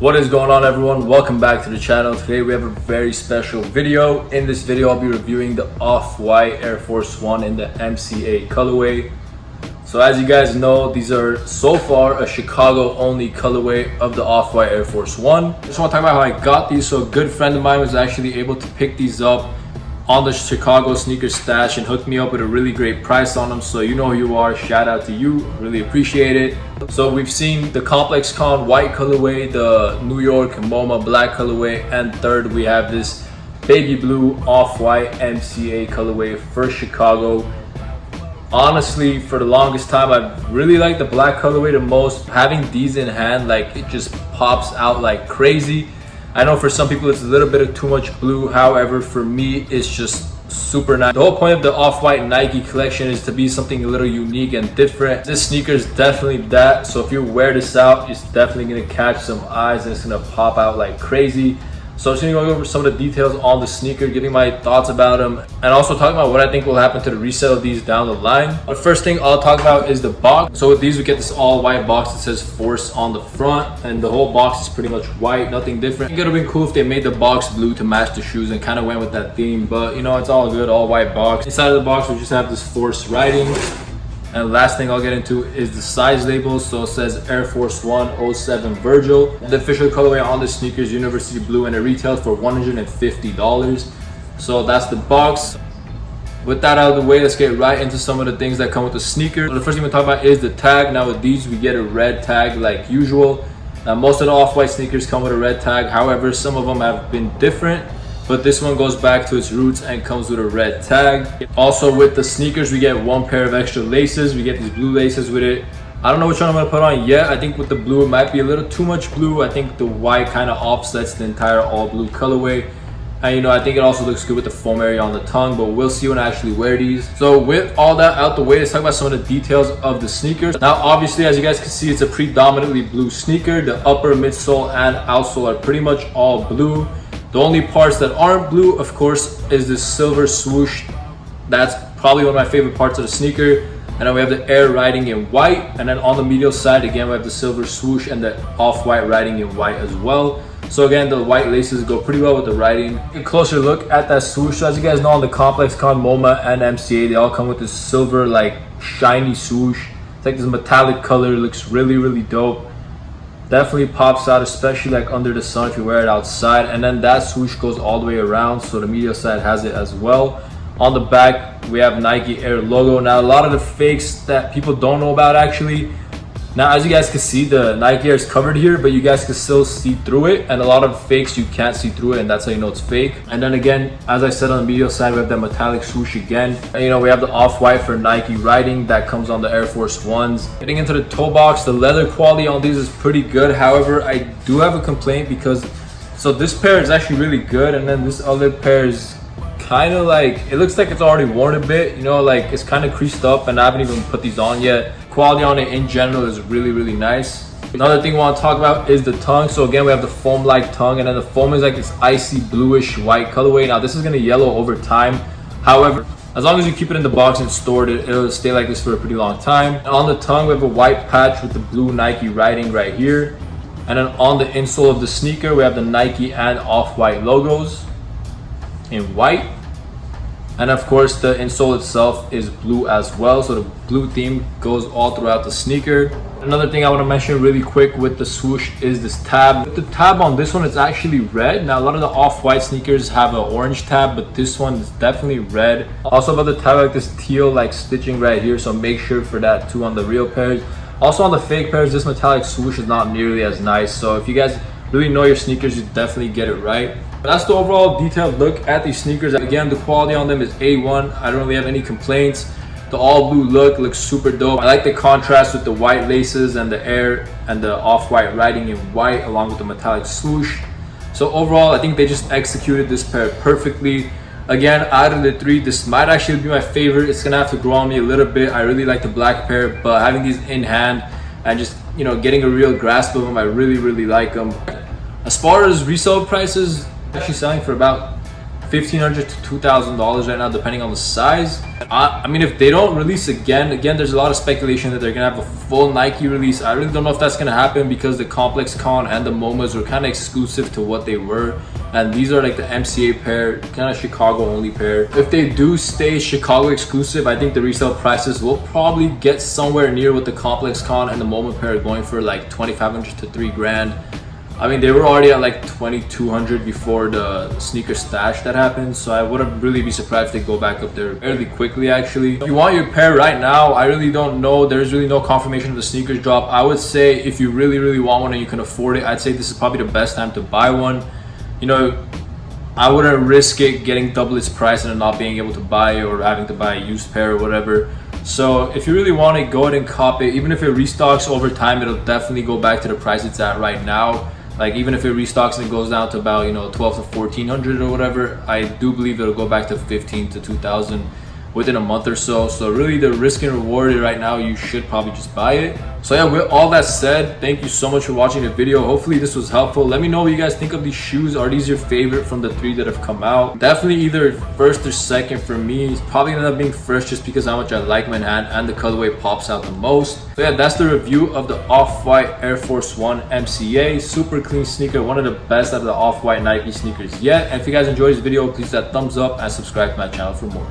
What is going on, everyone? Welcome back to the channel. Today we have a very special video. In this video I'll be reviewing the Off-White Air Force One in the MCA colorway. So as you guys know, these are so far a Chicago only colorway of the Off-White Air Force One. I just want to talk about how I got these. So a good friend of mine was actually able to pick these up on the Chicago sneaker stash and hooked me up with a really great price on them. So you know who you are, shout out to you, really appreciate it. So we've seen the Complex Con white colorway, the New York MoMA black colorway, and third we have this baby blue Off-White MCA colorway for Chicago. Honestly, for the longest time I really liked the black colorway the most. Having these in hand, like, it just pops out like crazy. I know for some people it's a little bit of too much blue, however for me it's just super nice. The whole point of the Off-White Nike collection is to be something a little unique and different. This sneaker is definitely that, so if you wear this out, it's definitely going to catch some eyes and it's going to pop out like crazy. So I'm just going to go over some of the details on the sneaker, giving my thoughts about them, and also talking about what I think will happen to the resale of these down the line. The first thing I'll talk about is the box. So with these we get this all white box that says Force on the front, and the whole box is pretty much white, nothing different. I think it would have been cool if they made the box blue to match the shoes and kind of went with that theme, but you know, it's all good, all white box. Inside of the box we just have this Force writing. And the last thing I'll get into is the size labels. So it says Air Force One 07 Virgil. The official colorway on this sneaker is University Blue, and it retails for $150. So that's the box. With that out of the way, let's get right into some of the things that come with the sneaker. So the first thing we'll talk about is the tag. Now with these we get a red tag like usual. Now most of the Off-White sneakers come with a red tag. However, some of them have been different, but this one goes back to its roots and comes with a red tag. Also with the sneakers we get one pair of extra laces. We get these blue laces with it. I don't know which one I'm gonna put on yet. I think with the blue it might be a little too much blue. I think the white kind of offsets the entire all blue colorway, and you know, I think it also looks good with the foam area on the tongue, but we'll see when I actually wear these. So with all that out the way, let's talk about some of the details of the sneakers. Now obviously, as you guys can see, it's a predominantly blue sneaker. The upper, midsole, and outsole are pretty much all blue. The only parts that aren't blue, of course, is this silver swoosh. That's probably one of my favorite parts of the sneaker. And then we have the Air writing in white. And then on the medial side, again, we have the silver swoosh and the Off-White writing in white as well. So again, the white laces go pretty well with the writing. A closer look at that swoosh. So as you guys know, on the Complex Con, MoMA, and MCA, they all come with this silver, like, shiny swoosh. It's like this metallic color. It looks really, really dope. Definitely pops out, especially like under the sun if you wear it outside. And then that swoosh goes all the way around, so the medial side has it as well. On the back we have Nike Air logo. Now a lot of the fakes that people don't know about, actually, now as you guys can see, the Nike Air is covered here, but you guys can still see through it, and a lot of fakes you can't see through it, and that's how you know it's fake. And then again, as I said, on the medial side we have that metallic swoosh again, and you know, we have the Off-White for Nike writing that comes on the Air Force Ones. Getting into the toe box, the leather quality on these is pretty good. However, I do have a complaint, because so this pair is actually really good, and then this other pair is kind of like, it looks like it's already worn a bit, you know, like it's kind of creased up, and I haven't even put these on yet. Quality on it in general is really, really nice. Another thing we want to talk about is the tongue. So again, we have the foam like tongue, and then the foam is like this icy bluish white colorway. Now this is going to yellow over time. However, as long as you keep it in the box and store it, it'll stay like this for a pretty long time. And on the tongue we have a white patch with the blue Nike writing right here. And then on the insole of the sneaker we have the Nike and Off-White logos in white. And of course the insole itself is blue as well, so the blue theme goes all throughout the sneaker. Another thing I want to mention really quick with the swoosh is this tab. The tab on this one is actually red. Now a lot of the Off-White sneakers have an orange tab, but this one is definitely red. Also about the tab, like this teal like stitching right here, so make sure for that too on the real pairs. Also on the fake pairs, this metallic swoosh is not nearly as nice, so if you guys really know your sneakers, you definitely get it right. But that's the overall detailed look at these sneakers. Again, the quality on them is A1. I don't really have any complaints. The all blue look looks super dope. I like the contrast with the white laces and the Air and the Off-White writing in white along with the metallic swoosh. So overall, I think they just executed this pair perfectly. Again, out of the three, this might actually be my favorite. It's gonna have to grow on me a little bit. I really like the black pair, but having these in hand and just, you know, getting a real grasp of them, I really, really like them. As far as resale prices, actually selling for about $1,500 to $2,000 right now, depending on the size. I mean, if they don't release again, there's a lot of speculation that they're gonna have a full Nike release. I really don't know if that's gonna happen because the Complex Con and the MoMAs were kind of exclusive to what they were, and these are like the MCA pair, kind of Chicago only pair. If they do stay Chicago exclusive, I think the resale prices will probably get somewhere near what the Complex Con and the MoMA pair are going for, like $2,500 to $3,000. I mean, they were already at like $2,200 before the sneaker stash that happened, so I wouldn't really be surprised if they go back up there fairly quickly. Actually, if you want your pair right now, I really don't know. There's really no confirmation of the sneakers drop. I would say if you really want one and you can afford it, I'd say this is probably the best time to buy one. You know, I wouldn't risk it getting double its price and then not being able to buy it or having to buy a used pair or whatever. So if you really want it, go ahead and cop it. Even if it restocks over time, it'll definitely go back to the price it's at right now. Like, even if it restocks and it goes down to about, you know, 12 to 1400 or whatever, I do believe it'll go back to 15 to 2000 within a month or so. So really, the risk and reward right now, you should probably just buy it. So yeah, with all that said, thank you so much for watching the video. Hopefully this was helpful. Let me know what you guys think of these shoes. Are these your favorite from the 3 that have come out? Definitely either first or second for me. It's probably gonna end up being first just because how much I like my hand and the colorway pops out the most. So yeah, that's the review of the Off-White Air Force 1 MCA. Super clean sneaker, one of the best out of the Off-White Nike sneakers yet. And if you guys enjoyed this video, please hit that thumbs up and subscribe to my channel for more.